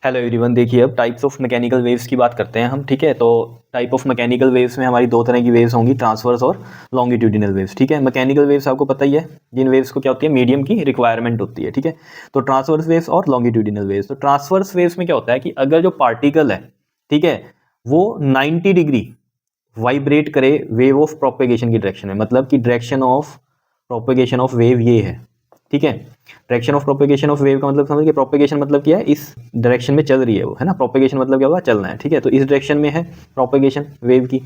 Hello everyone, देखिए अब types of mechanical waves की बात करते हैं हम। ठीक है, तो टाइप ऑफ मैकेनिकल वेव्स में हमारी दो तरह की वेव्स होंगी, ट्रांसवर्स और लॉन्गिट्यूडिनल वेव्स। ठीक है, मैकेनिकल वेव्स आपको पता ही है, जिन वेव्स को क्या होती है, मीडियम की रिक्वायरमेंट होती है। ठीक है, तो ट्रांसवर्स वेव्स और लॉन्गिट्यूडिनल वेव्स। तो ट्रांसवर्स वेव्स में क्या होता है कि अगर जो पार्टिकल है, ठीक है, वो 90 डिग्री वाइब्रेट करे वेव ऑफ प्रोपेगेशन की डायरेक्शन में, मतलब कि direction of propagation of wave ये है। ठीक है, direction of propagation of wave का मतलब समझ के, प्रोपेगेशन मतलब क्या है, इस डायरेक्शन में चल रही है वो, है ना। प्रोपेगेशन मतलब क्या हुआ, चलना है। ठीक है, तो इस डायरेक्शन में है प्रोपेगेशन वेव की,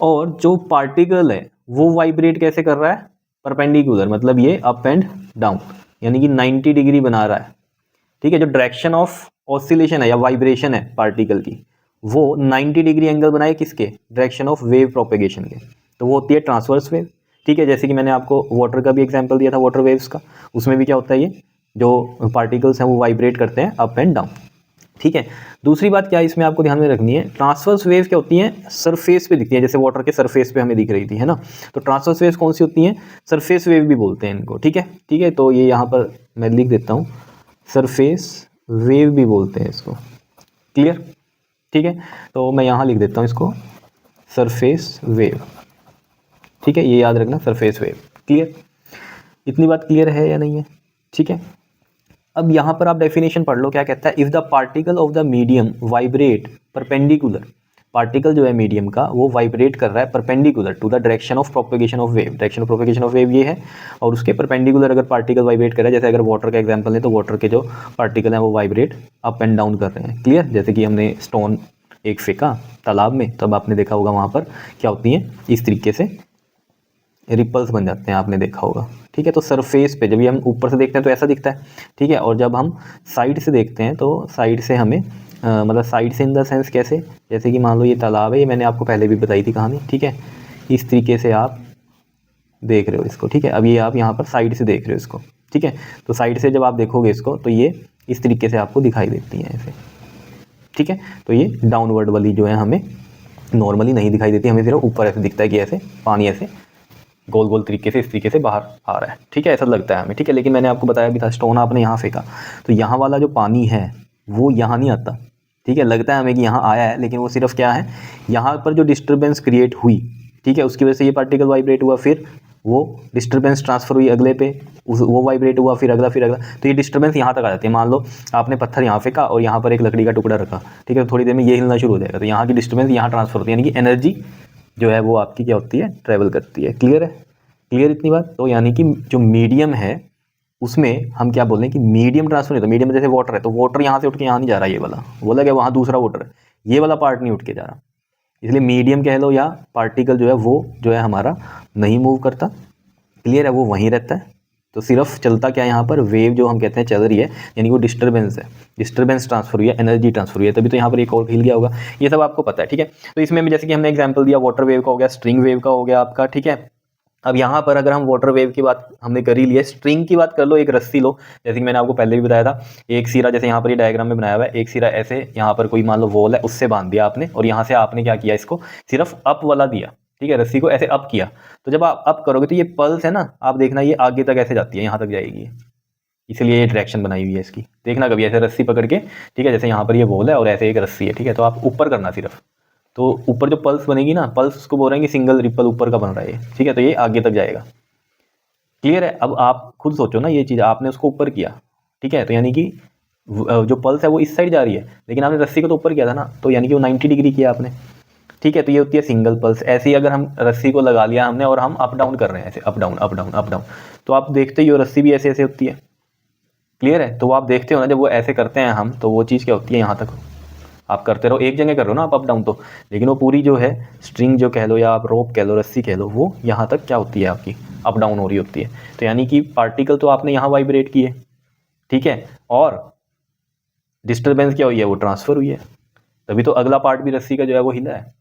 और जो पार्टिकल है वो वाइब्रेट कैसे कर रहा है, परपेंडिकुलर, मतलब ये अप एंड डाउन, यानी कि 90 डिग्री बना रहा है। ठीक है, जो डायरेक्शन ऑफ ऑसिलेशन है या वाइब्रेशन है पार्टिकल की, वो 90 डिग्री एंगल बनाए किसके, डायरेक्शन ऑफ वेव प्रोपेगेशन के, तो वो होती है ट्रांसवर्स वेव। ठीक है, जैसे कि मैंने आपको वाटर का भी एग्जांपल दिया था, वाटर वेव्स का, उसमें भी क्या होता है, ये जो पार्टिकल्स हैं वो वाइब्रेट करते हैं अप एंड डाउन। ठीक है, दूसरी बात क्या है इसमें आपको ध्यान में रखनी है, ट्रांसवर्स वेव क्या होती हैं, सरफेस पे दिखती हैं, जैसे वाटर के सरफेस पे हमें दिख रही थी, है ना। तो ट्रांसवर्स वेव कौन सी होती हैं, सरफेस वेव भी बोलते हैं इनको। ठीक है, ठीक है, तो ये यहाँ पर मैं लिख देता हूँ, सरफेस वेव भी बोलते हैं इसको। क्लियर, ठीक है, तो मैं यहाँ लिख देता हूँ इसको, सरफेस वेव। ठीक है, ये याद रखना, सरफेस वेव। क्लियर, इतनी बात क्लियर है या नहीं है। ठीक है, अब यहाँ पर आप डेफिनेशन पढ़ लो, क्या कहता है, if the particle of the medium vibrate perpendicular, particle जो है मीडियम का वो वाइब्रेट कर रहा है perpendicular to the direction of propagation of wave, direction of propagation of wave ये है, और उसके परपेंडिकुलर अगर पार्टिकल वाइब्रेट कर रहा है, जैसे अगर वाटर का एग्जांपल है तो वाटर के जो पार्टिकल हैं वो वाइब्रेट अप एंड डाउन कर रहे हैं। क्लियर, जैसे कि हमने स्टोन एक फेंका तालाब में, तब आपने देखा होगा वहाँ पर क्या होती हैं, इस तरीके से रिपल्स बन जाते हैं, आपने देखा होगा। ठीक है, तो सरफेस पे जब ये हम ऊपर से देखते हैं तो ऐसा दिखता है। ठीक है, और जब हम साइड से देखते हैं तो साइड से हमें मतलब साइड से इन द सेंस कैसे, जैसे कि मान लो ये तालाब है, ये मैंने आपको पहले भी बताई थी कहानी। ठीक है, इस तरीके से आप देख रहे हो इसको। ठीक है, अब ये आप यहाँ पर साइड से देख रहे हो इसको। ठीक है, तो साइड से जब आप देखोगे इसको तो ये इस तरीके से आपको दिखाई देती हैं ऐसे। ठीक है, तो ये डाउनवर्ड वाली जो है हमें नॉर्मली नहीं दिखाई देती, हमें सिर्फ ऊपर ऐसे दिखता है कि ऐसे पानी ऐसे गोल गोल तरीके से इस तरीके से बाहर आ रहा है। ठीक है, ऐसा लगता है हमें। ठीक है, लेकिन मैंने आपको बताया भी था, स्टोन आपने यहाँ फेंका तो यहाँ वाला जो पानी है वो यहाँ नहीं आता। ठीक है, लगता है हमें कि यहाँ आया है, लेकिन वो सिर्फ क्या है, यहाँ पर जो डिस्टर्बेंस क्रिएट हुई, ठीक है, उसकी वजह से ये पार्टिकल वाइब्रेट हुआ, फिर वो डिस्टर्बेंस ट्रांसफर हुई अगले पे, वो वाइब्रेट हुआ, फिर अगला, फिर अगला, तो ये डिस्टर्बेंस यहाँ तक आ जाती है। मान लो आपने पत्थर यहाँ फेंका और यहाँ पर एक लकड़ी का टुकड़ा रखा, ठीक है, तो थोड़ी देर में ये हिलना शुरू हो जाएगा, तो यहाँ की डिस्टर्बेंस यहाँ ट्रांसफर होती है, यानी कि एनर्जी जो है वो आपकी क्या होती है, ट्रेवल करती है। क्लियर है, क्लियर इतनी बात। तो यानी कि जो मीडियम है उसमें हम क्या बोल रहे हैं कि मीडियम ट्रांसफर नहीं होता। मीडियम में जैसे वाटर है तो वाटर यहाँ से उठ के यहाँ नहीं जा रहा, ये वाला बोला गया, वहाँ दूसरा वाटर है, ये वाला पार्ट नहीं उठ के जा रहा, इसलिए मीडियम कह लो, या पार्टिकल जो है वो जो है हमारा नहीं मूव करता। क्लियर है, वो वहीं रहता है। तो सिर्फ चलता क्या है यहाँ पर, वेव जो हम कहते हैं चल रही है, यानी वो डिस्टर्बेंस है, डिस्टर्बेंस ट्रांसफर हुई है, एनर्जी ट्रांसफर हुई है, तभी तो यहाँ पर एक और हिल गया होगा। ये सब आपको पता है। ठीक है, तो इसमें जैसे कि हमने एग्जाम्पल दिया, वाटर वेव का हो गया, स्ट्रिंग वेव का हो गया आपका। ठीक है, अब यहाँ पर अगर हम वाटर वेव की बात हमने कर ही ली है, स्ट्रिंग की बात कर लो, एक रस्सी लो, जैसे कि मैंने आपको पहले भी बताया था, एक सिरा जैसे यहाँ पर ये डायग्राम में बनाया हुआ है, एक सिरा ऐसे यहाँ पर कोई मान लो वॉल है उससे बांध दिया आपने, और यहाँ से आपने क्या किया, इसको सिर्फ अप वाला दिया। ठीक है, रस्सी को ऐसे अप किया, तो जब आप अप करोगे तो ये पल्स है ना, आप देखना ये आगे तक ऐसे जाती है, यहाँ तक जाएगी, इसलिए ये डायरेक्शन बनाई हुई है इसकी। देखना कभी ऐसे रस्सी पकड़ के, ठीक है, जैसे यहाँ पर ये वॉल है और ऐसे एक रस्सी है, ठीक है, तो आप ऊपर करना सिर्फ, तो ऊपर जो पल्स बनेगी ना, पल्स उसको बोल रहे हैं कि सिंगल रिपल ऊपर का बन रहा है। ठीक है, तो ये आगे तक जाएगा। क्लियर है, अब आप खुद सोचो ना, ये चीज़ आपने उसको ऊपर किया, ठीक है, तो यानी कि जो पल्स है वो इस साइड जा रही है, लेकिन आपने रस्सी को तो ऊपर किया था ना, तो यानी कि वो 90 डिग्री किया आपने। ठीक है, तो ये होती है सिंगल पल्स। ऐसे ही अगर हम रस्सी को लगा लिया हमने और हम अप डाउन कर रहे हैं, ऐसे up down up down up down, तो आप देखते ही हो रस्सी भी ऐसे ऐसे होती है। क्लियर है, तो वो आप देखते हो ना, जब वो ऐसे करते हैं हम, तो वो चीज़ क्या होती है, यहाँ तक आप करते रहो, एक जगह कर रहे हो ना आप अप डाउन, तो लेकिन वो पूरी जो है स्ट्रिंग जो कह लो, या आप रोप कह लो, रस्सी कह लो, वो यहाँ तक क्या होती है आपकी, अप डाउन हो रही होती है। तो यानी कि पार्टिकल तो आपने यहाँ वाइब्रेट किए, ठीक है, और डिस्टर्बेंस क्या हुई है, वो ट्रांसफर हुई है, तभी तो अगला पार्ट भी रस्सी का जो है वो हिला है।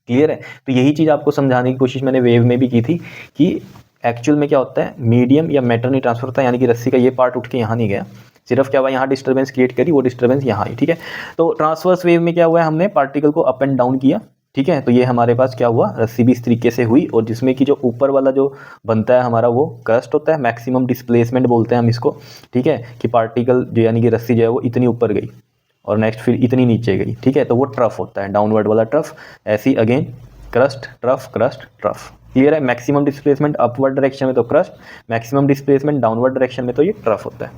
क्लियर है, तो यही चीज़ आपको समझाने की कोशिश मैंने वेव में भी की थी कि एक्चुअल में क्या होता है, मीडियम या मैटर नहीं ट्रांसफर होता है, यानी कि रस्सी का ये पार्ट उठ के यहाँ नहीं गया, सिर्फ क्या हुआ, यहाँ डिस्टर्बेंस क्रिएट करी, वो डिस्टर्बेंस यहाँ आई। ठीक है, तो ट्रांसवर्स वेव में क्या हुआ है, हमने पार्टिकल को अप एंड डाउन किया। ठीक है, तो ये हमारे पास क्या हुआ, रस्सी भी इस तरीके से हुई, और जिसमें कि जो ऊपर वाला जो बनता है हमारा वो क्रस्ट होता है, मैक्सिमम डिस्प्लेसमेंट बोलते हैं हम इसको। ठीक है, कि पार्टिकल जो यानी कि रस्सी जो है वो इतनी ऊपर गई, और नेक्स्ट फिर इतनी नीचे गई, ठीक है, तो वो ट्रफ होता है, डाउनवर्ड वाला ट्रफ। ऐसी again crust trough crust trough. Clear है? मैक्सिमम डिस्प्लेसमेंट अपवर्ड डायरेक्शन में तो crust, maximum displacement downward direction में तो ये ट्रफ होता है।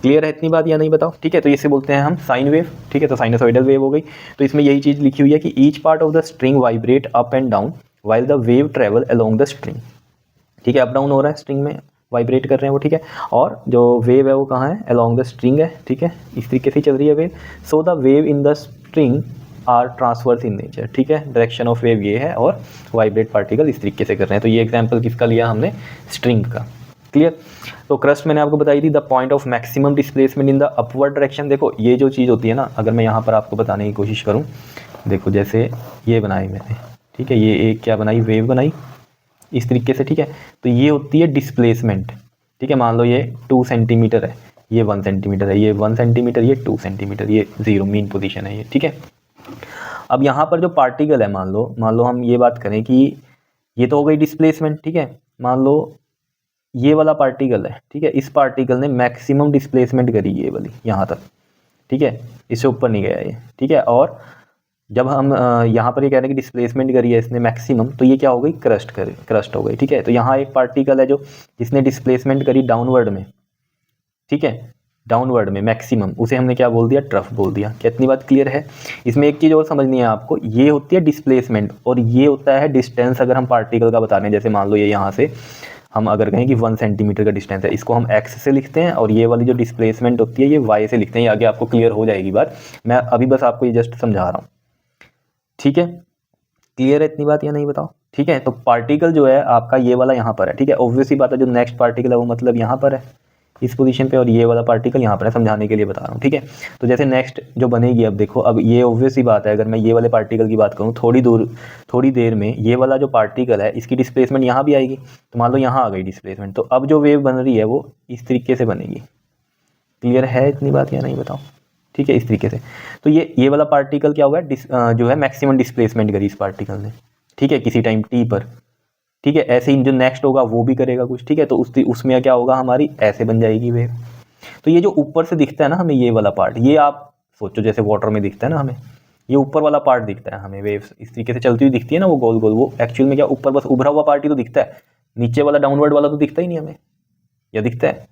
क्लियर है इतनी बात या नहीं बताओ? ठीक है, तो इसे बोलते हैं हम साइन वेव। ठीक है, तो साइनसॉइडल वेव हो गई। तो इसमें यही चीज़ लिखी हुई है कि each part of the string vibrate up and down while the wave travel along the string. ठीक है, अप डाउन हो रहा है, स्ट्रिंग में वाइब्रेट कर रहे हैं वो, ठीक है। और जो वेव है वो कहाँ है? अलोंग द स्ट्रिंग है, ठीक है, इस तरीके से चल रही है wave. So the wave in the string are transverse in nature. ठीक है, डायरेक्शन ऑफ वेव ये है और वाइब्रेट पार्टिकल इस तरीके से कर रहे हैं। तो ये एग्जाम्पल किसका लिया हमने? स्ट्रिंग का। क्लियर? तो क्रस्ट मैंने आपको बताई थी, the point of maximum displacement in the upward direction. देखो ये जो चीज़ होती है ना, अगर मैं यहाँ पर आपको बताने की कोशिश करूँ, देखो जैसे ये बनाई मैंने, ठीक है, ये एक क्या बनाई? वेव बनाई इस तरीके से, ठीक है। तो ये होती है डिस्प्लेसमेंट, ठीक है। मान लो ये 2 सेंटीमीटर है, ये 1 सेंटीमीटर है, ये 1 सेंटीमीटर, ये 2 सेंटीमीटर, ये 0 मीन पोजीशन है ये, ठीक है। अब यहाँ पर जो पार्टिकल है, मान लो हम ये बात करें कि ये तो हो गई डिस्प्लेसमेंट, ठीक है। मान लो ये वाला पार्टिकल है, ठीक है, इस पार्टिकल ने मैक्सिमम डिस्प्लेसमेंट करी ये वाली यहाँ तक, ठीक है, इससे ऊपर नहीं गया ये, ठीक है। और जब हम यहाँ पर ये कह रहे हैं कि डिस्प्लेसमेंट करी है इसने मैक्सिमम, तो ये क्या हो गई? क्रस्ट हो गई, ठीक है। तो यहाँ एक पार्टिकल है जो जिसने डिस्प्लेसमेंट करी डाउनवर्ड में, ठीक है, डाउनवर्ड में मैक्सिमम, उसे हमने क्या बोल दिया? ट्रफ बोल दिया। क्या इतनी बात क्लियर है? इसमें एक चीज़ और समझनी है आपको, ये होती है डिस्प्लेसमेंट और ये होता है डिस्टेंस। अगर हम पार्टिकल का बता रहे हैं, जैसे मान लो ये यहाँ से हम अगर कहें कि 1 सेंटीमीटर का डिस्टेंस है, इसको हम एक्स से लिखते हैं, और ये वाली जो डिस्प्लेसमेंट होती है ये वाई से लिखते हैं। ये आगे आपको क्लियर हो जाएगी बात, मैं अभी बस आपको ये जस्ट समझा रहा हूँ, ठीक है। क्लियर है इतनी बात या नहीं बताओ? ठीक है, तो पार्टिकल जो है आपका ये वाला यहाँ पर है, ठीक है। ऑब्वियसली बात है, जो नेक्स्ट पार्टिकल है वो मतलब यहाँ पर है इस पोजीशन पे, और ये वाला पार्टिकल यहाँ पर है, समझाने के लिए बता रहा हूँ, ठीक है। तो जैसे नेक्स्ट जो बनेगी, अब देखो, अब ये ऑब्वियसली बात है, अगर मैं ये वाले पार्टिकल की बात करूँ, थोड़ी देर में ये वाला जो पार्टिकल है इसकी डिस्प्लेसमेंट यहाँ भी आएगी। तो मान लो यहाँ आ गई डिस्प्लेसमेंट, तो अब जो वेव बन रही है वो इस तरीके से बनेगी। क्लियर है इतनी बात या नहीं बताओ? ठीक है, इस तरीके से। तो ये वाला पार्टिकल क्या हुआ है? जो है मैक्सिमम डिस्प्लेसमेंट करी इस पार्टिकल ने, ठीक है, किसी टाइम टी पर, ठीक है। ऐसे ही जो नेक्स्ट होगा वो भी करेगा कुछ, ठीक है। तो उसमें क्या होगा? हमारी ऐसे बन जाएगी वेव। तो ये जो ऊपर से दिखता है ना हमें, ये वाला पार्ट, ये आप सोचो जैसे वाटर में दिखता है ना हमें, ये ऊपर वाला पार्ट दिखता है हमें, वेव्स इस तरीके से चलती हुई दिखती है ना, वो गोल गोल, वो एक्चुअल में क्या ऊपर बस उभरा हुआ पार्ट ही तो दिखता है, नीचे वाला डाउनवर्ड वाला तो दिखता ही नहीं हमें, या दिखता है?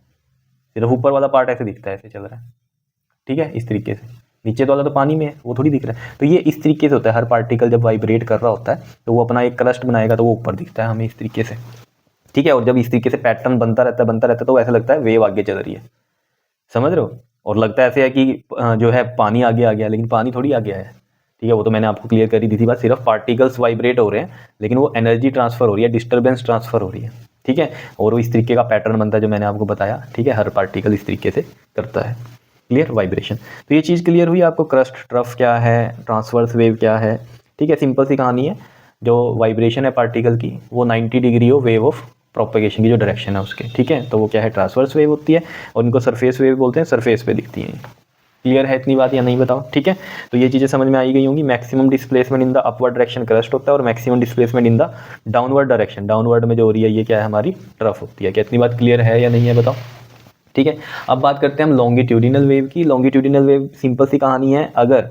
सिर्फ ऊपर वाला पार्ट ऐसे दिखता है, ऐसे चल रहा है, ठीक है, इस तरीके से। नीचे वाला तो पानी में है, वो थोड़ी दिख रहा है। तो ये इस तरीके से होता है, हर पार्टिकल जब वाइब्रेट कर रहा होता है तो वो अपना एक क्रस्ट बनाएगा, तो वो ऊपर दिखता है हमें इस तरीके से, ठीक है। और जब इस तरीके से पैटर्न बनता रहता है तो ऐसा लगता है वेव आगे चल रही है, समझ रहे हो? और लगता है ऐसे है कि जो है पानी आगे आ गया, लेकिन पानी थोड़ी आगे आया है, ठीक है। वो तो मैंने आपको क्लियर कर ही दी थी बात, सिर्फ पार्टिकल्स वाइब्रेट हो रहे हैं, लेकिन वो एनर्जी ट्रांसफर हो रही है, डिस्टर्बेंस ट्रांसफर हो रही है, ठीक है। और वो इस तरीके का पैटर्न बनता है जो मैंने आपको बताया, ठीक है। हर पार्टिकल इस तरीके से करता है, क्लियर? वाइब्रेशन। तो ये चीज़ क्लियर हुई आपको, क्रस्ट ट्रफ क्या है, ट्रांसवर्स वेव क्या है, ठीक है। सिंपल सी कहानी है, जो वाइब्रेशन है पार्टिकल की वो 90 डिग्री हो वेव ऑफ प्रोपेगेशन की जो डायरेक्शन है उसके, ठीक है। तो वो क्या है? ट्रांसवर्स वेव होती है, और इनको सरफेस वेव बोलते हैं, सरफेस पे दिखती हैं। क्लियर है इतनी बात या नहीं बताओ? ठीक है, तो ये चीज़ें समझ में आई गई होंगी। Maximum displacement in the upward direction crust होता है, और maximum displacement in the downward direction, downward में जो हो रही है ये क्या है? हमारी ट्रफ होती है। क्या इतनी बात क्लियर है या नहीं है बताओ? ठीक है, अब बात करते हैं हम लॉन्गिट्यूडिनल वेव की। लॉन्गिट्यूडिनल वेव सिंपल सी कहानी है, अगर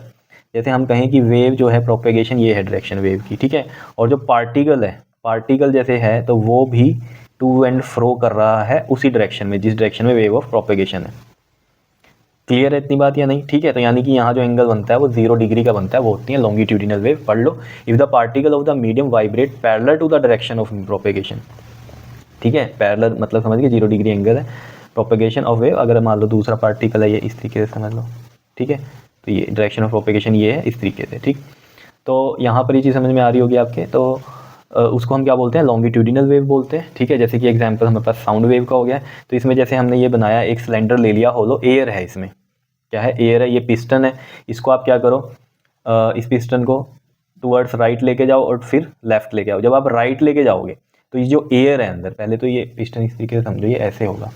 जैसे हम कहें कि वेव जो है प्रोपेगेशन ये है डायरेक्शन वेव की, ठीक है, और जो पार्टिकल है, पार्टिकल जैसे है तो वो भी टू एंड फ्रो कर रहा है उसी डायरेक्शन में जिस डायरेक्शन में वेव ऑफ प्रोपेगेशन है। क्लियर है इतनी बात या नहीं? ठीक है, तो यानी कि यहाँ जो एंगल बनता है वो 0 डिग्री का बनता है, वो होती है लॉन्गिट्यूडिनल वेव। पढ़ लो, if the particle of the medium vibrate parallel to the direction of propagation, ठीक है। पैरेलल मतलब समझ गए, 0 डिग्री एंगल है प्रोपेगेशन ऑफ वेव। अगर मान लो दूसरा पार्टिकल है ये इस तरीके से समझ लो, ठीक है, तो ये डायरेक्शन ऑफ प्रोपेगेशन ये है इस तरीके से, ठीक। तो यहाँ पर ये चीज़ समझ में आ रही होगी आपके। तो उसको हम क्या बोलते हैं? लॉन्गिट्यूडिनल वेव बोलते हैं, ठीक है। जैसे कि एग्जांपल हमारे पास साउंड वेव का हो गया है, तो इसमें जैसे हमने ये बनाया, एक सिलेंडर ले लिया होलो, एयर है इसमें, क्या है? एयर है, ये पिस्टन है। इसको आप क्या करो, इस पिस्टन को टुवर्ड्स राइट लेके जाओ और फिर लेफ्ट लेके आओ। जब आप राइट लेके जाओगे तो ये जो एयर है अंदर, पहले तो ये पिस्टन इस तरीके से समझो, ये ऐसे होगा,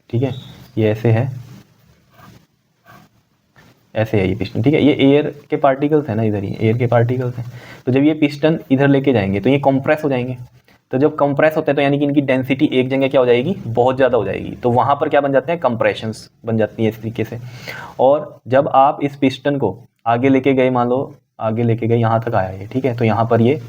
ठीक है, ये ऐसे है, ऐसे है ये पिस्टन, ठीक है। ये एयर के पार्टिकल्स हैं ना, इधर ही एयर के पार्टिकल्स हैं। तो जब ये पिस्टन इधर लेके जाएंगे तो ये कंप्रेस हो जाएंगे, तो जब कंप्रेस होते हैं तो यानी कि इनकी डेंसिटी एक जगह क्या हो जाएगी, बहुत ज़्यादा हो जाएगी, तो वहाँ पर क्या बन जाते हैं, कंप्रेशंस बन जाती है इस तरीके से। और जब आप इस पिस्टन को आगे लेके गए, मान लो आगे लेके गए, यहाँ तक आया ये, ठीक है, तो यहाँ पर ये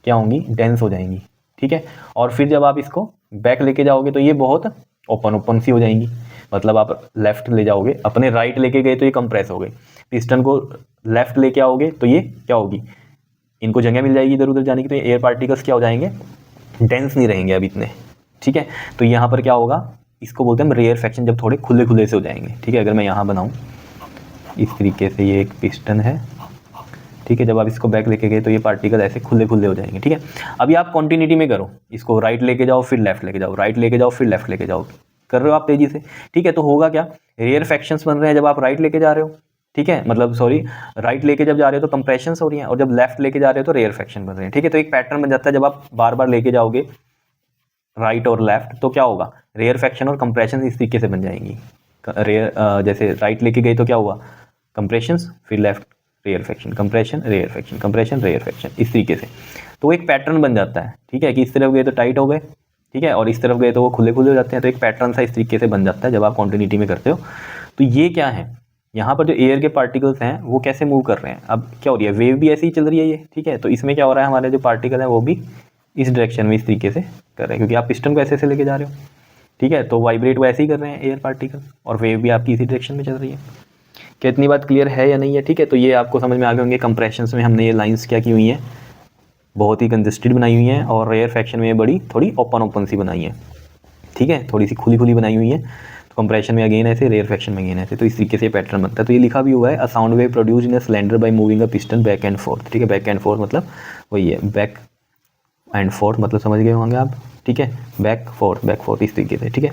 क्या होंगी, डेंस हो जाएंगी, ठीक है। और फिर जब आप इसको बैक लेके जाओगे तो ये बहुत ओपन ओपन सी हो जाएंगी, मतलब आप लेफ्ट ले जाओगे, अपने राइट लेके गए तो ये कंप्रेस हो गई, पिस्टन को लेफ्ट लेके आओगे तो ये क्या होगी, इनको जगह मिल जाएगी इधर उधर जाने की, तो ये एयर पार्टिकल्स क्या हो जाएंगे, डेंस नहीं रहेंगे अब इतने, ठीक है। तो यहाँ पर क्या होगा, इसको बोलते हैं रेयरफेक्शन, जब थोड़े खुले खुले से हो जाएंगे, ठीक है। अगर मैं यहाँ बनाऊँ इस तरीके से, ये एक पिस्टन है, ठीक है, जब आप इसको बैक लेके गए तो ये पार्टिकल ऐसे खुले खुले हो जाएंगे, ठीक है। अभी आप कॉन्टिन्यूटी में करो, इसको राइट लेके जाओ फिर लेफ्ट लेके जाओ, राइट लेके जाओ फिर लेफ्ट लेके जाओ, कर रहे हो आप तेजी से, ठीक है। तो होगा क्या, रेयरफेक्शंस बन रहे हैं जब आप राइट लेके जा रहे हो, ठीक है, मतलब सॉरी, राइट लेके जब जा रहे हो तो कंप्रेशंस हो रही हैं, और जब लेफ्ट लेके जा रहे हो तो रेयरफेक्शन बन रहे हैं, ठीक है। तो एक पैटर्न बन जाता है, जब आप बार बार लेके जाओगे राइट और लेफ्ट तो क्या होगा, रेयरफेक्शन और कंप्रेशन इस तरीके से बन जाएंगी। जैसे राइट लेके गए तो क्या हुआ, कंप्रेशंस, फिर left rarefaction, compression rarefaction, compression rarefaction, इस तरीके से। तो एक पैटर्न बन जाता है, ठीक है, कि इस तरफ गए तो टाइट हो गए, ठीक है, और इस तरफ गए तो वो खुले खुले हो जाते हैं, तो एक पैटर्न सा इस तरीके से बन जाता है जब आप कॉन्टिन्यूटी में करते हो। तो ये क्या है, यहाँ पर जो एयर के पार्टिकल्स हैं वो कैसे मूव कर रहे हैं, अब क्या हो रही है, वेव भी ऐसे ही चल रही है ये, ठीक है। तो इसमें क्या हो रहा है, हमारे जो पार्टिकल है वो भी इस डायरेक्शन में इस तरीके से कर रहे हैं, क्योंकि आप पिस्टन को ऐसे ऐसे लेके जा रहे हो, ठीक है। तो वाइब्रेट वो ऐसे ही कर रहे हैं एयर पार्टिकल, और वेव भी आपकी इसी डायरेक्शन में चल रही है। क्या इतनी बात क्लियर है या नहीं है, ठीक है। तो ये आपको समझ में आ गए होंगे, कंप्रेशंस में हमने ये लाइंस क्या की हुई हैं, बहुत ही कंजस्टेड बनाई हुई हैं, और रेयरफेक्शन में ये बड़ी थोड़ी ओपन ओपन सी बनाई है, ठीक है, थोड़ी सी खुली खुली बनाई हुई है। तो कंप्रेशन में अगेन ऐसे, रेयरफेक्शन में अगेन ऐसे, तो इस तरीके से पैटर्न बनता है। तो ये लिखा भी हुआ है, a sound wave produce in a cylinder by moving a piston back and fourth, ठीक है। बैक एंड फोर्थ मतलब वही है, बैक एंड फोर्थ मतलब समझ गए होंगे आप, ठीक है, बैक फोर्थ इस तरीके से, ठीक है।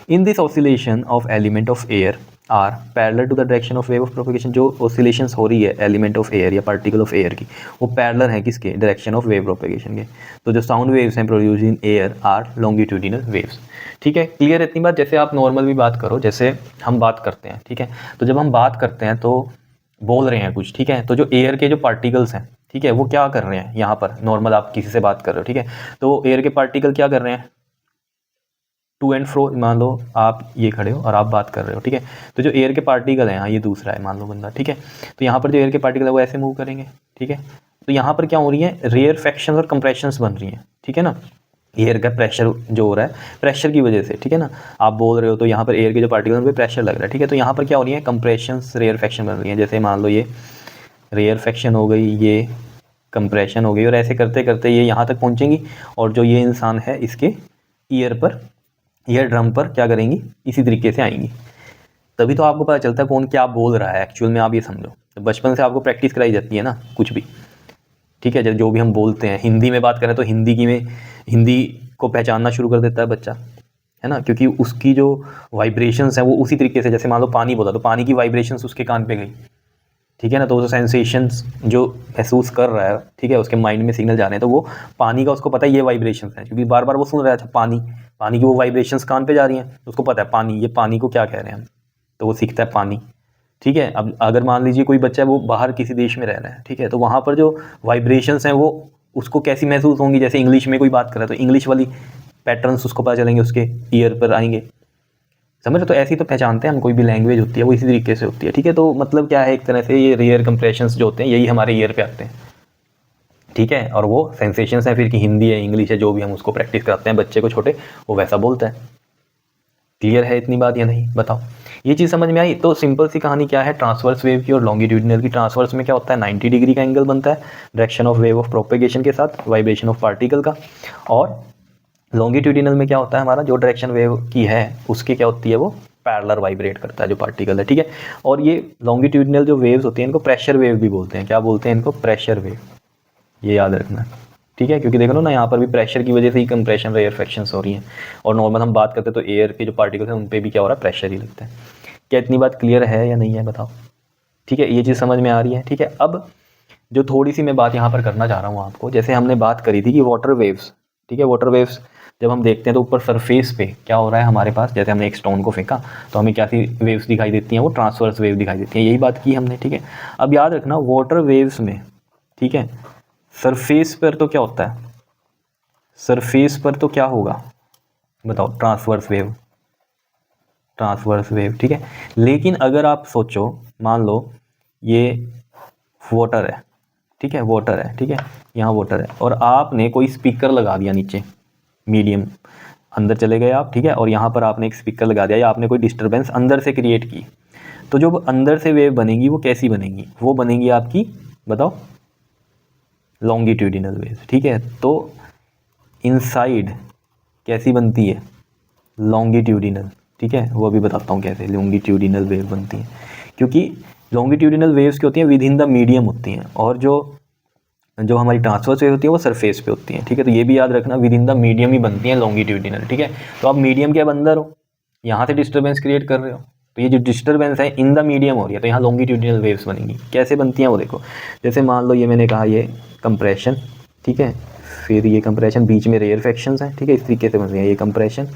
In this oscillation of element of air are parallel to the direction of wave of propagation, जो ऑसिलेशंस हो रही है एलिमेंट ऑफ एयर या पार्टिकल ऑफ एयर की, वो पैरेलल है किसके, डायरेक्शन ऑफ वेव प्रोपगेशन के। तो जो साउंड वेव्स हैं produce in air are longitudinal waves, ठीक है। क्लियर इतनी बात, जैसे आप नॉर्मल भी बात करो, जैसे हम बात करते हैं, ठीक है, तो जब हम बात करते हैं तो बोल रहे हैं कुछ, ठीक है, तो जो एयर के जो पार्टिकल्स हैं, ठीक है, वो क्या कर रहे हैं, यहाँ पर नॉर्मल आप किसी से बात कर रहे हो, ठीक है, तो एयर के पार्टिकल क्या कर रहे हैं, टू एंड फ्रो, मान लो आप ये खड़े हो और आप बात कर रहे हो, ठीक है, तो जो एयर के पार्टिकल हैं, यहाँ ये दूसरा है मान लो बंदा, ठीक है, तो यहाँ पर जो एयर के पार्टिकल है वो ऐसे मूव करेंगे, ठीक है। तो यहाँ पर क्या हो रही है, रेयरफेक्शन और कंप्रेशंस बन रही हैं, ठीक है ना, एयर का प्रेशर जो हो रहा है, प्रेशर की वजह से, ठीक है ना, आप बोल रहे हो तो यहाँ पर एयर के जो पार्टिकल पे प्रेशर लग रहा है, ठीक है। तो यहाँ पर क्या हो रही है, कंप्रेशंस रेयरफेक्शन बन रही है, जैसे मान लो ये रेयरफेक्शन हो गई, ये कंप्रेशन हो गई, और ऐसे करते करते ये यहाँ तक पहुँचेंगी, और जो ये इंसान है इसके ईयर पर, ईयर ड्रम पर क्या करेंगी, इसी तरीके से आएंगी। तभी तो आपको पता चलता है कौन क्या बोल रहा है एक्चुअल में, आप ये समझो। तो बचपन से आपको प्रैक्टिस कराई जाती है ना कुछ भी, ठीक है, जो भी हम बोलते हैं, हिंदी में बात करें तो हिंदी को पहचानना शुरू कर देता है बच्चा, है ना, क्योंकि उसकी जो वाइब्रेशंस हैं वो उसी तरीके से, जैसे मान लो पानी बोला तो पानी की वाइब्रेशंस उसके कान पे गई, ठीक है ना, तो वो सेंसेशंस जो महसूस कर रहा है, ठीक है, उसके माइंड में सिग्नल जा रहे हैं, तो वो पानी का उसको पता है ये वाइब्रेशंस हैं, क्योंकि बार बार वो सुन रहा है, अच्छा पानी की वो वाइब्रेशंस कान पे जा रही हैं, उसको पता है पानी, ये पानी को क्या कह रहे हैं हम, तो वो सीखता है पानी, ठीक है। अब अगर मान लीजिए कोई बच्चा है वो बाहर किसी देश में रह रहा है, ठीक है, तो वहाँ पर जो वाइब्रेशंस हैं वो उसको कैसी महसूस होंगी, जैसे इंग्लिश में कोई बात कर रहा है तो इंग्लिश वाली पैटर्न्स उसको पता चलेंगे, उसके ईयर पर आएंगे, समझ रहे। तो ऐसी तो पहचानते हैं हम, कोई भी लैंग्वेज होती है वो इसी तरीके से होती है, ठीक है। तो मतलब क्या है, एक तरह से ये रेयर कंप्रेशंस जो होते हैं यही हमारे ईयर पे आते हैं, ठीक है, और वो सेंसेशंस हैं फिर कि हिंदी है इंग्लिश है जो भी हम उसको प्रैक्टिस कराते हैं बच्चे को छोटे, वो वैसा बोलता है। क्लियर है इतनी बात या नहीं, बताओ, ये चीज़ समझ में आई। तो सिंपल सी कहानी क्या है, ट्रांसवर्स वेव की और लॉन्गिट्यूडिनल की। ट्रांसवर्स में क्या होता है, 90 डिग्री का एंगल बनता है direction of wave of propagation के साथ, वाइब्रेशन ऑफ पार्टिकल का, और लॉन्गिट्यूडिनल में क्या होता है, हमारा जो डायरेक्शन वेव की है उसकी क्या होती है, वो पैरेलल वाइब्रेट करता है जो पार्टिकल है, ठीक है। और ये लॉन्गिट्यूडिनल जो वेव्स होती हैं इनको प्रेशर वेव भी बोलते हैं, क्या बोलते हैं इनको, प्रेशर वेव, ये याद रखना, ठीक है, क्योंकि देख लो ना यहाँ पर भी प्रेशर की वजह से ही कंप्रेशन रेयरफेक्शंस हो रही हैं, और नॉर्मल हम बात करते हैं तो एयर के जो पार्टिकल्स हैं उन पर भी क्या हो रहा है, प्रेशर ही लगता है। क्या इतनी बात क्लियर है या नहीं है, बताओ, ठीक है, ये चीज़ समझ में आ रही है, ठीक है। अब जो थोड़ी सी मैं बात यहाँ पर करना चाह रहा हूँ आपको, जैसे हमने बात करी थी कि वाटर वेव्स, ठीक है, वाटर वेव्स जब हम देखते हैं तो ऊपर सरफेस पे क्या हो रहा है हमारे पास, जैसे हमने एक स्टोन को फेंका तो हमें क्या सी वेव्स दिखाई देती हैं, वो ट्रांसवर्स वेव दिखाई देती हैं, यही बात की हमने, ठीक है। अब याद रखना वाटर वेव्स में, ठीक है, सरफेस पर तो क्या होता है, सरफेस पर तो क्या होगा बताओ, ट्रांसवर्स वेव, ठीक है। लेकिन अगर आप सोचो, मान लो ये वाटर है, ठीक है, वाटर है, ठीक है, यहाँ वाटर है, और आपने कोई स्पीकर लगा दिया नीचे, मीडियम अंदर चले गए आप, ठीक है, और यहाँ पर आपने एक स्पीकर लगा दिया या आपने कोई डिस्टरबेंस अंदर से क्रिएट की, तो जो अंदर से वेव बनेगी वो कैसी बनेगी, वो बनेगी आपकी, बताओ, लॉन्गिट्यूडिनल वेव, ठीक है। तो इनसाइड कैसी बनती है, लॉन्गिट्यूडिनल, ठीक है, वो अभी बताता हूँ कैसे लॉन्गिट्यूडिनल वेव बनती है, क्योंकि लॉन्गिट्यूडिनल वेव्स क्या होती हैं, विद इन द मीडियम होती हैं, और जो हमारी ट्रांसवर्स वेव होती है वो सरफेस पे होती है, ठीक है। तो ये भी याद रखना, विद इन द मीडियम ही बनती है लॉन्गिट्यूडिनल, ठीक है। तो आप मीडियम के अंदर हो, यहाँ से डिस्टर्बेंस क्रिएट कर रहे हो, तो ये जो डिस्टर्बेंस है इन द मीडियम हो रही है, तो यहाँ लॉन्गिट्यूडिनल वेव्स बनेंगी। कैसे बनती हैं वो देखो, जैसे मान लो ये मैंने कहा ये कंप्रेशन, ठीक है, फिर ये कंप्रेशन, बीच में रेयरफेक्शंस हैं, ठीक है, इस तरीके से बन रही है, ये कंप्रेशन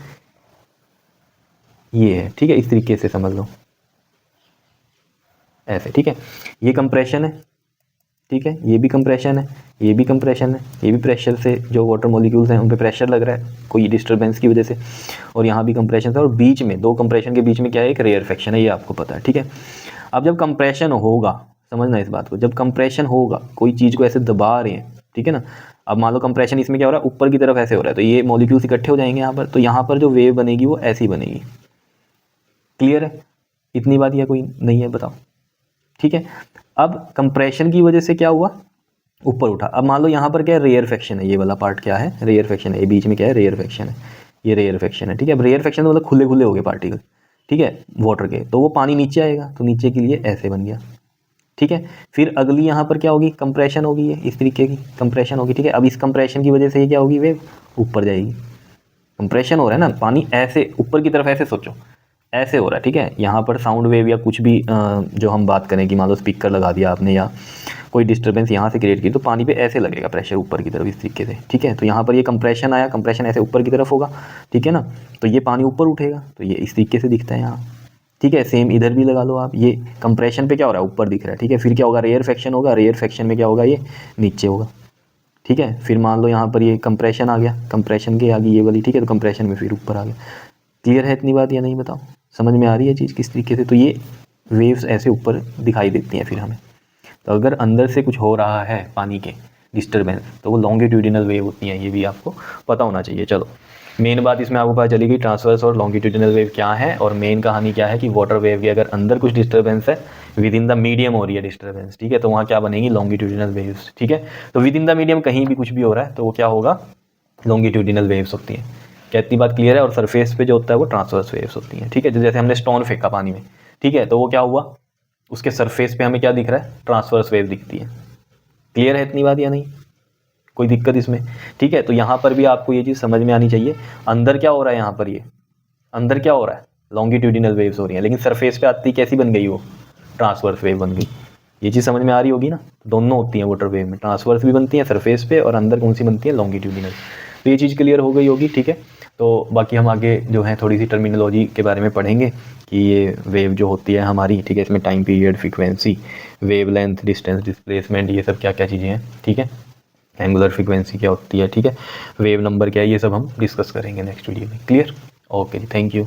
ये है, ठीक है, इस तरीके से समझ लो ऐसे, ठीक है, ये कंप्रेशन है, ठीक है, ये भी कंप्रेशन है, ये भी कंप्रेशन है, ये भी प्रेशर से जो वाटर मॉलिक्यूल्स हैं उन पे प्रेशर लग रहा है कोई डिस्टर्बेंस की वजह से, और यहाँ भी कंप्रेशन है, और बीच में दो कंप्रेशन के बीच में क्या है, एक रेयरफेक्शन है, ये आपको पता है, ठीक है। अब जब कंप्रेशन होगा, समझना इस बात को, जब कंप्रेशन होगा, कोई चीज़ को ऐसे दबा रहे हैं, ठीक है ना, अब मान लो कंप्रेशन इसमें क्या हो रहा है, ऊपर की तरफ ऐसे हो रहा है, तो ये मॉलिक्यूल्स इकट्ठे हो जाएंगे यहाँ पर, तो यहाँ पर जो वेव बनेगी वो ऐसी बनेगी। क्लियर है इतनी बात, या कोई नहीं है बताओ, ठीक है। अब कंप्रेशन की वजह से क्या हुआ, ऊपर उठा। अब मान लो यहाँ पर क्या है, रेयरफेक्शन है, ये वाला पार्ट क्या है, रेयरफेक्शन है, ये बीच में क्या है, रेयरफेक्शन है, ये रेयरफेक्शन है, ठीक है। अब रेयरफेक्शन मतलब खुले खुले हो गए पार्टिकल, ठीक है, वाटर के, तो वो पानी नीचे आएगा, तो नीचे के लिए ऐसे बन गया, ठीक है। फिर अगली यहाँ पर क्या होगी, कंप्रेशन होगी, ये इस तरीके की कंप्रेशन होगी, ठीक है। अब इस कंप्रेशन की वजह से ये क्या होगी, वेव ऊपर जाएगी, कंप्रेशन हो रहा है ना, पानी ऐसे ऊपर की तरफ ऐसे सोचो, ऐसे हो रहा है, ठीक है। यहाँ पर साउंड वेव या कुछ भी जो हम बात करें कि मान लो स्पीकर लगा दिया आपने या कोई डिस्टर्बेंस यहाँ से क्रिएट की, तो पानी पे ऐसे लगेगा प्रेशर ऊपर की तरफ इस तरीके से, ठीक है। तो यहाँ पर ये कंप्रेशन आया, कंप्रेशन ऐसे ऊपर की तरफ होगा, ठीक है ना, तो ये पानी ऊपर उठेगा, तो ये इस तरीके से दिखता है यहाँ, ठीक है। सेम इधर भी लगा लो आप, ये कंप्रेशन पे क्या हो रहा है, ऊपर दिख रहा है, ठीक है। फिर क्या होगा, रेयरफेक्शन होगा, रेयरफेक्शन में क्या होगा, ये नीचे होगा, ठीक है। फिर मान लो यहाँ पर ये कंप्रेशन आ गया, कंप्रेशन के आगे ये वाली, ठीक है, तो कंप्रेशन में फिर ऊपर आ गया। क्लियर है इतनी बात या नहीं बताओ, समझ में आ रही है चीज़ किस तरीके से। तो ये वेव्स ऐसे ऊपर दिखाई देती हैं फिर हमें, तो अगर अंदर से कुछ हो रहा है पानी के डिस्टर्बेंस, तो वो लॉन्गिट्यूडिनल वेव होती हैं, ये भी आपको पता होना चाहिए। चलो मेन बात इसमें आपको पता चली गई ट्रांसवर्स और लॉन्गिट्यूडिनल वेव क्या है, और मेन कहानी क्या है कि वाटर वेव की अगर अंदर कुछ डिस्टर्बेंस है, विद इन द मीडियम हो रही है डिस्टर्बेंस, ठीक है, तो वहाँ क्या बनेगी, लॉन्गिट्यूडिनल वेव्स, ठीक है। तो विद इन द मीडियम कहीं भी कुछ भी हो रहा है तो वो क्या होगा, लॉन्गिट्यूडिनल वेव्स होती हैं। क्या इतनी बात क्लियर है। और सरफेस पे जो होता है वो ट्रांसवर्स वेव्स होती हैं, ठीक है। जैसे हमने स्टोन फेंका पानी में, ठीक है, तो वो क्या हुआ, उसके सरफेस पे हमें क्या दिख रहा है, ट्रांसवर्स वेव दिखती है। क्लियर है इतनी बात या नहीं, कोई दिक्कत इसमें, ठीक है। तो यहाँ पर भी आपको ये चीज़ समझ में आनी चाहिए, अंदर क्या हो रहा है, यहाँ पर ये अंदर क्या हो रहा है, लॉन्गिट्यूडिनल वेव्स हो रही हैं, लेकिन सरफेस पे आती कैसी बन गई, वो ट्रांसवर्स वेव बन गई। ये चीज़ समझ में आ रही होगी ना, दोनों होती हैं वाटर वेव में, ट्रांसवर्स भी बनती हैं सरफेस पे, और अंदर कौन सी बनती है, लॉन्गिट्यूडिनल। तो ये चीज़ क्लियर हो गई होगी, ठीक है। तो बाकी हम आगे जो है थोड़ी सी टर्मिनोलॉजी के बारे में पढ़ेंगे कि ये वेव जो होती है हमारी, ठीक है, इसमें time period, frequency, wave length, distance, displacement, ये सब क्या क्या चीज़ें हैं, ठीक है। एंगुलर फ्रीक्वेंसी क्या होती है, ठीक है, वेव नंबर क्या है, ये सब हम डिस्कस करेंगे नेक्स्ट वीडियो में। क्लियर, ओके जी, थैंक यू।